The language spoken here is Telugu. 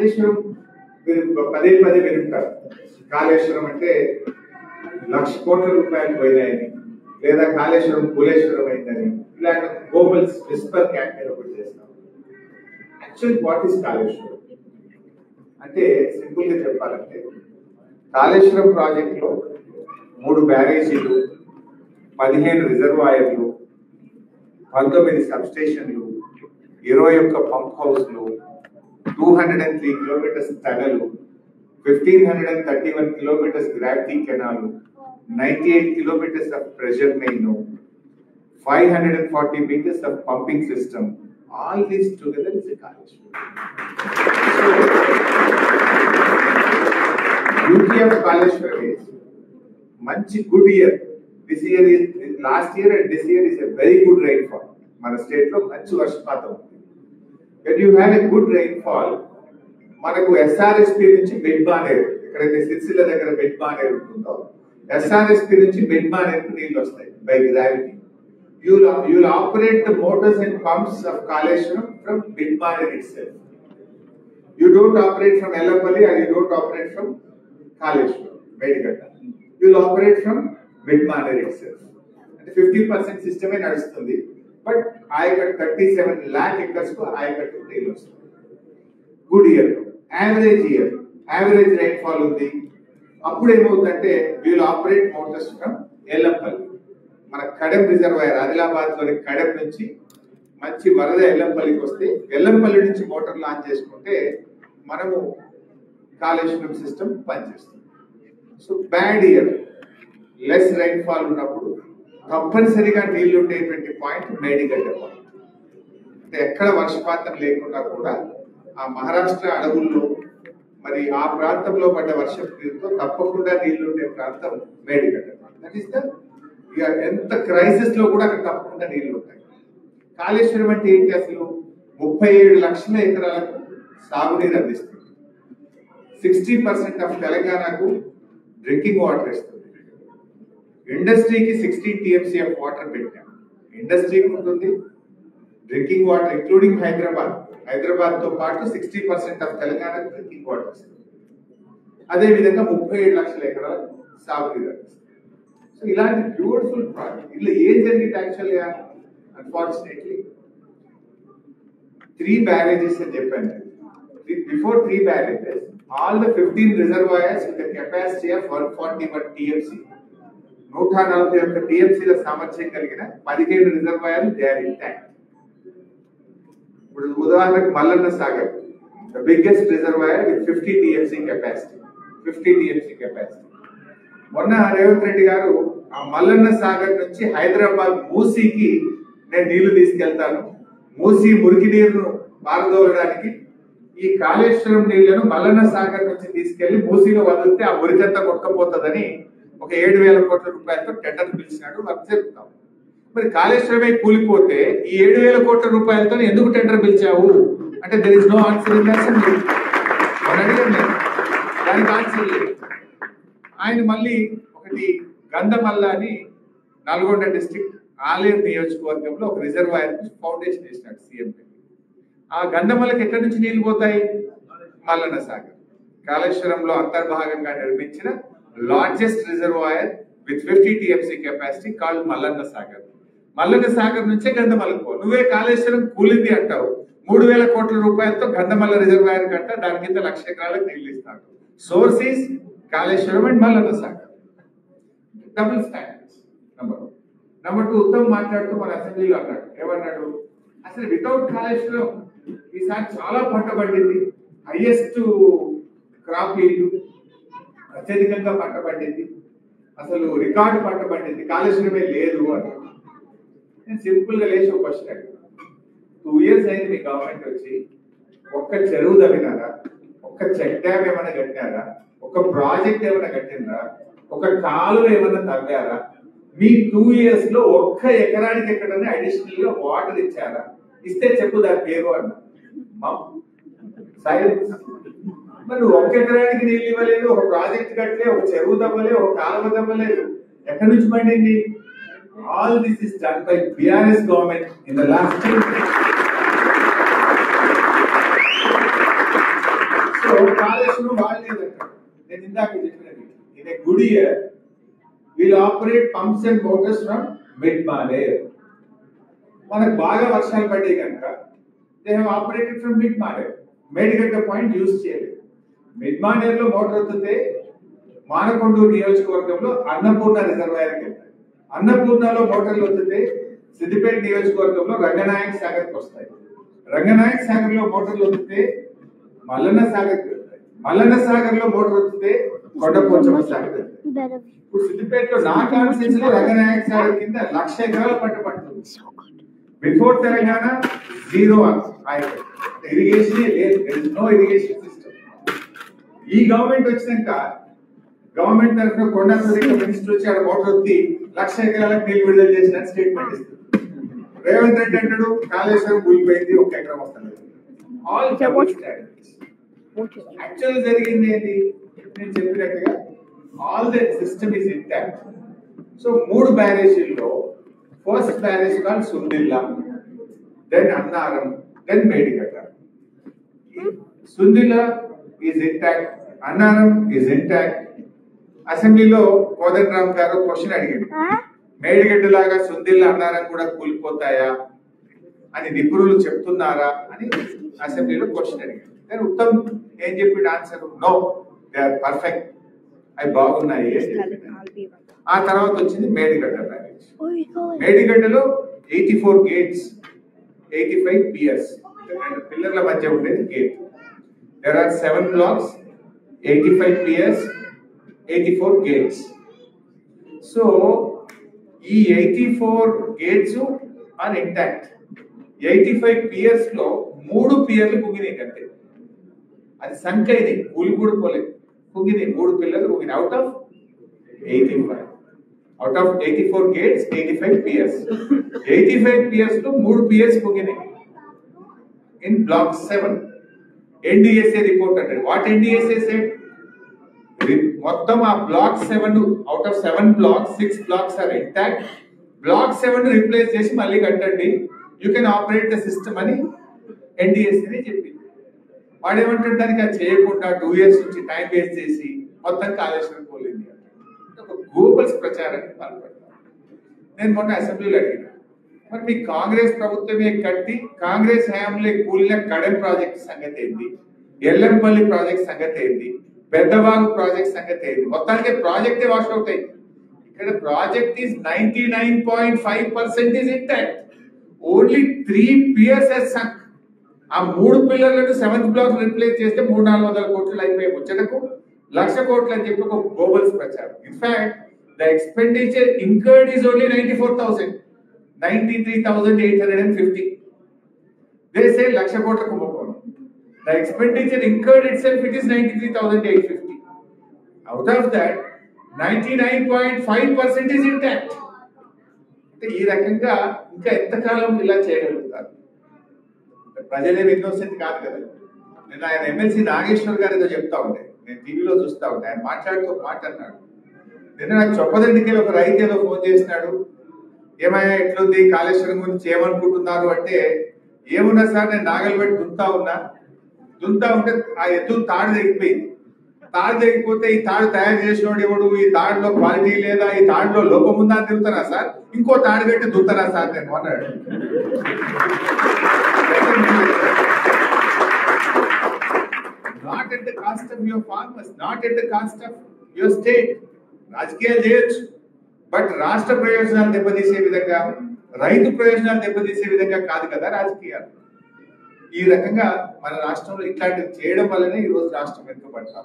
కాళేశ్వరం మీరు పదే పదే వింటారు. కాళేశ్వరం అంటే 1,00,000 కోట్ల రూపాయలు పోయినాయని, లేదా కాళేశ్వరం కూలేశ్వరం అయిందని, ఇలాంటి గ్లోబల్ విస్పర్ క్యాంపెయిన్ ఒకటి చేస్తాం. యాక్చువల్లీ వాట్ ఈస్ కాళేశ్వరం అంటే, సింపుల్ గా చెప్పాలంటే, కాళేశ్వరం ప్రాజెక్ట్ లో 3 బ్యారేజీలు, 15 రిజర్వాయర్లు, 19 సబ్స్టేషన్లు, 21 పంప్ హౌస్లు, 203 kilometres టనలు, 1,531 kilometers gravity canal, 98 kilometers of pressure main, 540 meters of pumping system. All this together is a Kaleshwaram. So, beauty of Kaleshwaram is manchi good year. This year is last year and this year is a very good rainfall. Mana state lo manchi varshpatam. When you have a good rainfall, మనకు ఎస్ఆర్ఎస్పి నుంచి బెడ్ బానేరు, ఎక్కడైతే సిరిసిల్ల దగ్గర బెడ్ బానేరు ఉంటుందో ఎస్ఆర్ఎస్పి నుంచి బెడ్ బానేరుకు నీళ్ళు వస్తాయి by gravity. You will operate the motors and pumps of Kaleshwaram from బెడ్ బానేర్ itself. You don't operate from Yellampalli and you don't operate from Kaleshwaram బయటగడ్డ. యూ విల్ ఆపరేట్ ఫ్రమ్ బెడ్ బానేర్ ఇట్సెల్ఫ్. అంటే 50% సిస్టమే నడుస్తుంది. బట్ ఆయకట్టు 37 lakh acres కు ఆయకట్టు నీళ్ళు వస్తుంది. గుడ్ ఇయర్, యావరేజ్ రైన్ఫాల్ ఉంది. అప్పుడు ఏమవుతుందంటే వీళ్ళు ఆపరేట్ మోటార్స్ ఫ్రమ్ ఎల్లంపల్లి. మన కడెం రిజర్వాయర్, ఆదిలాబాద్ లోని కడెం నుంచి మంచి వరద ఎల్లంపల్లికి వస్తే ఎల్లంపల్లి నుంచి మోటార్ లాంచ్ చేసుకుంటే మనము కాళేశ్వరం సిస్టమ్ పనిచేస్తుంది. So bad year, less rainfall ఉన్నప్పుడు తప్పనిసరిగా నీళ్లు ఉండేటువంటి పాయింట్ మేడిగడ్డ పాయింట్. అంటే ఎక్కడ వర్షపాతం లేకుండా కూడా ఆ మహారాష్ట్ర అడవుల్లో మరి ఆ ప్రాంతంలో పడ్డ వర్షం నీరుతో తప్పకుండా నీళ్లు ఉండే ప్రాంతం మేడిగడ్డ. దట్ ఈస్ ద ఎంత క్రైసిస్ లో కూడా అక్కడ తప్పకుండా నీళ్లు ఉంటాయి. కాళేశ్వరం అంటే ఏంటి అసలు? 37 లక్షల ఎకరాలకు సాగునీరు అందిస్తుంది. 60% ఆఫ్ తెలంగాణకు డ్రింకింగ్ వాటర్ ఇస్తుంది. ఇండస్ట్రీకి 16 TMC ఆఫ్ వాటర్ పెట్టాం. ఇండస్ట్రీకి ఉంటుంది డ్రింకింగ్ వాటర్, ఇంక్లూడింగ్ హైదరాబాద్ తో పాటు 60% ఆఫ్ తెలంగాణ డ్రింకింగ్ వాటర్ వస్తుంది. అదే విధంగా 37 లక్షల ఎకరాలు సాగునీరు అందిస్తుంది. సో ఇలాంటి బ్యూటిఫుల్ ప్రాజెక్ట్. ఇలా ఏం జరిగింది యాక్చువల్గా? అన్ఫార్చునేట్లీ 3 బ్యారేజెస్ అని చెప్పాను. Before 3 barrages all the 15 reservoirs with capacity of 141 TMC, 141 TMCల సామర్థ్యం కలిగిన 15 రిజర్వాయర్లు దే ఆర్ ఇంటాక్ట్. ఇప్పుడు ఉదాహరణకు Mallanna Sagar, the biggest reservoir with 50 TMC capacity. మొన్న రేవంత్ రెడ్డి గారు ఆ మల్లన్న సాగర్ నుంచి హైదరాబాద్ మూసీకి నేను నీళ్లు తీసుకెళ్తాను, మూసీ మురికి నీరును పారదోలడానికి ఈ కాళేశ్వరం నీళ్లను మల్లన్న సాగర్ నుంచి తీసుకెళ్లి మూసీలో వదిలితే ఆ మురికంతా కొట్టుకపోతుందని ఒక 7,000 కోట్ల రూపాయలతో టెండర్ పిలిచినాడు. వర్క్ జరుపుతాం. మరి కాళేశ్వరమే కూలిపోతే ఈ 7,000 కోట్ల రూపాయలతో ఎందుకు టెండర్ పిలిచావు అంటే there is no answer in assembly. దానికి ఆన్సర్ లేదు. ఆయన మళ్ళీ ఒకటి గంధమల్ల అని నల్గొండ డిస్ట్రిక్ట్ ఆలేరు నియోజకవర్గంలో ఒక రిజర్వాయర్ ఫౌండేషన్ వేసినాడు సీఎం. ఆ గంధమల్లకి ఎక్కడి నుంచి నీళ్లు పోతాయి? మల్లన్న సాగర్. కాళేశ్వరంలో అంతర్భాగంగా నిర్మించిన largest reservoir with 50 TMC capacity called Mallanna Sagar. Mallanna Sagar నుంచే గంధమల్లకు పో. నువ్వే కాళేశ్వరం కూలింది అంటావు. 3,000 కోట్ల రూపాయలతో గంధమల్ల రిజర్వాయర్ కంట దాని కింద 1,00,000 ఎకరాలకు నీళ్లు ఇస్తాడు. Source is Kaleshwaram and Mallanna Sagar. Double standards. Number 2 Uttam మాట్లాడుతూ మన అసెంబ్లీలో అన్నాడు. ఏమన్నాడు? అసలు వితౌట్ కాళేశ్వరం ఈసారి చాలా పంట పండింది, హైయెస్ట్ క్రాప్ ఈల్డ్, అత్యధికంగా పంట పండింది, అసలు రికార్డు పంట పండింది, కాళేశ్వరమే లేదు అని. నేను సింపుల్ గా లేచి ఒక క్వశ్చన్ అడిగాను. 2 years అయింది మీ గవర్నమెంట్ వచ్చి, ఒక్క చెరువు తవ్వినారా? ఒక్క చెక్ డ్యామ్ ఏమైనా కట్టినారా? ఒక ప్రాజెక్ట్ ఏమైనా కట్టినరా? ఒక కాలువ ఏమైనా తవ్వారా? మీ 2 years లో ఒక్క ఎకరానికి ఎక్కడనే అడిషనల్ గా వాటర్ ఇచ్చారా? ఇస్తే చెప్పు దాని పేరు అన్నా. సైలెన్స్. మరి ఒక్క ఎకరానికి నీళ్ళు ఇవ్వలేదు, ఒక ప్రాజెక్ట్ కట్టలే, ఒక చెరువు తవ్వలే, ఒక కాలువ తవ్వలేదు. ఎక్కడి నుంచి పండింది? All this is done by BRS government in the last 2 years. So Kaleshwaram వాడలేదంట. నేను ఇందాక చెప్పినది in a good year will operate pumps and motors from Mid Manair. మనకు బాగా వర్షాలు పడ్డాయి కనుక they have operated from Mid Manair. Medigadda point use చేయలేదు. మిడ్ మానేర్ లో మోటార్ వస్తుంటే మానకొండూరు నియోజకవర్గంలో అన్నపూర్ణ రిజర్వాయర్కి వెళ్తాయి. అన్నపూర్ణలో మోటార్లు వస్తుంటే సిద్దిపేట నియోజకవర్గంలో రంగనాయక సాగర్కి వస్తాయి. రంగనాయక సాగర్ లో మోటార్లు వస్తుంటే మల్లన్న సాగర్కి వెళ్తాయి. మల్లన్న సాగర్ లో మోటార్ వస్తుంటే కొండపోచమ్మ సాగర్ వెళ్తాయి. ఇప్పుడు సిద్దిపేటలో నా కాన్స్టిట్యూన్సీ లో రంగనాయక సాగర్ కింద 1,00,000 ఎకరాల పంట పడుతుంది. బిఫోర్ తెలంగాణ జీరో ఇరిగేషన్ లేదు, నో ఇరిగేషన్ సిస్టమ్. ఈ గవర్నమెంట్ వచ్చినాక గవర్నమెంట్ తరఫున కొండా సురేఖ మినిస్టర్ వచ్చి ఆడ మోటార్ వచ్చి 1,00,000 ఎకరాలకు నీళ్లు విడుదల చేసిన స్టేట్మెంట్ ఇస్తుంది. రేవంత్ రెడ్డి అంటాడు కాళేశ్వరం కూలిపోయింది, 1 ఎకరం వస్తుంది. ఆల్ యాక్చువల్ జరిగింది ఏంటి? నేను చెప్పినట్టుగా all the system is intact. So 3 బ్యారేజీల్లో first barrage call Sundilla, then Annaram, then Medigadda. Sundilla is intact, Annaram is intact. అసెంబ్లీలో కోదండరామ్ గారు క్వశ్చన్ అడిగారు, మేడిగడ్డ లాగా సుందిల్లా అన్నారం కూడా కూలిపోతాయా అని నిపుణులు చెప్తున్నారా అని అసెంబ్లీలో క్వశ్చన్ అడిగారు. కానీ ఉత్తమ్ ఏం చెప్పి answer, no, they are perfect, అవి బాగున్నాయి. ఆ తర్వాత వచ్చింది మేడిగడ్డ బ్యారేజ్. మేడిగడ్డలో 84 గేట్స్, 85 పియర్స్, 2 పిల్లర్ల మధ్య ఉండేది gate. There are 7 blocks, 85 piers, 84 gates. So ఈ 84 గేట్స్ ఆర్ ఇంటాక్ట్. 85 పియర్స్ లో 3 పియర్లు కుంగినాయి కంటే. అది సంఖ్య, ఇది కూలి కూడా పోలేదు, కుంగినాయి 3 పిల్లలు కుంగినాయి. Out of 85, out of 84 gates 85 piers. 85 piers లో 3 పియర్స్ కుంగినాయి ఇన్ బ్లాక్ 7. ఎన్డిఎస్ఏ రిపోర్ట్ అంటే వాట్ ఎన్డిఎస్ఏ సెడ్, మొత్తం ఆ block 7 out of 7 blocks 6 blocks are intact. Block 7 replace చేసి మళ్ళీ కట్టండి, you can operate the system అని ఎన్డిఎస్ఏ చెప్పింది. వాడేమంటాడు, దానికి అది చేయకుండా 2 years నుంచి టైం వేస్ట్ చేసి మొత్తం కాళేశ్వరం పోలింది. ఒక గోబల్స్ ప్రచారానికి పాల్పడతారు. నేను మొన్న అసెంబ్లీలో అడిగిన, మరి మీ కాంగ్రెస్ ప్రభుత్వమే కట్టి కాంగ్రెస్ హయాంలో కూలిన కడెం ప్రాజెక్ట్ సంగతి ఏంటి, ఎల్లంపల్లి ప్రాజెక్ట్ సంగతి ఏంటి, పెద్దవాగు ప్రాజెక్ట్ సంగతి ఏంటి? మొత్తానికి ప్రాజెక్టే వాష్ అవుట్ అయింది. ఇక్కడ project is 99.5% is intact. Only 3 piers has sunk. ఆ 3 పిల్లర్లను 7th బ్లాక్ రిప్లేస్ చేస్తే 300-400 కోట్లు అయిపోయే ముచ్చటకు 1,00,000 కోట్లు అని చెప్పి ఒక గ్లోబల్స్ ప్రచారం. In fact the expenditure incurred is only 94,000, 93,850. They say 1,00,000 కోట్ల కుంభకోణం. The expenditure incurred itself, it is 93,850. Out of that, 99.5% is intact. ఈ రకంగా ఇంకా ఎంతకాలం ఇలా చేయగలుగుతారు? ప్రజలేమి ఇన్నోసెంట్ కాదు కదా. నేను ఆయన ఎమ్మెల్సీ నాగేశ్వర్ గారు ఏదో చెప్తా ఉంటే నేను టీవీలో చూస్తా ఉంటే ఆయన మాట్లాడుతూ మాట్లాడినాడు. నిన్న నాకు చొప్పదండికి ఒక రైతు ఏదో ఫోన్ చేసినాడు, ఏమయ్యా ఎట్లుంది కాళేశ్వరం గురించి ఏమనుకుంటున్నారు అంటే, ఏమున్నా సార్ నేను నాగలు పెట్టి దుంతా ఉంటే ఆ ఎద్దు తాడు తెగిపోయింది. తాడు తెగిపోతే ఈ తాడు తయారు చేసినోడు ఎవడు, ఈ తాడులో క్వాలిటీ లేదా, ఈ తాడులో లోపం ఉందా అని తిరుగుతారా సార్, ఇంకో తాడు పెట్టి దుంతారా సార్ నేను అన్నాడు. Not at the cost of your farmers, not at the cost of your state. రాజకీయాలు చేయొచ్చు, బట్ రాష్ట్ర ప్రయోజనాలు దెబ్బతీసే విధంగా, రైతు ప్రయోజనాలు దెబ్బతీసే విధంగా కాదు కదా రాజకీయాలు. ఈ రకంగా మన రాష్ట్రంలో ఇట్లాంటివి చేయడం వల్లనే ఈ రోజు రాష్ట్రం వెనుకబడతాం.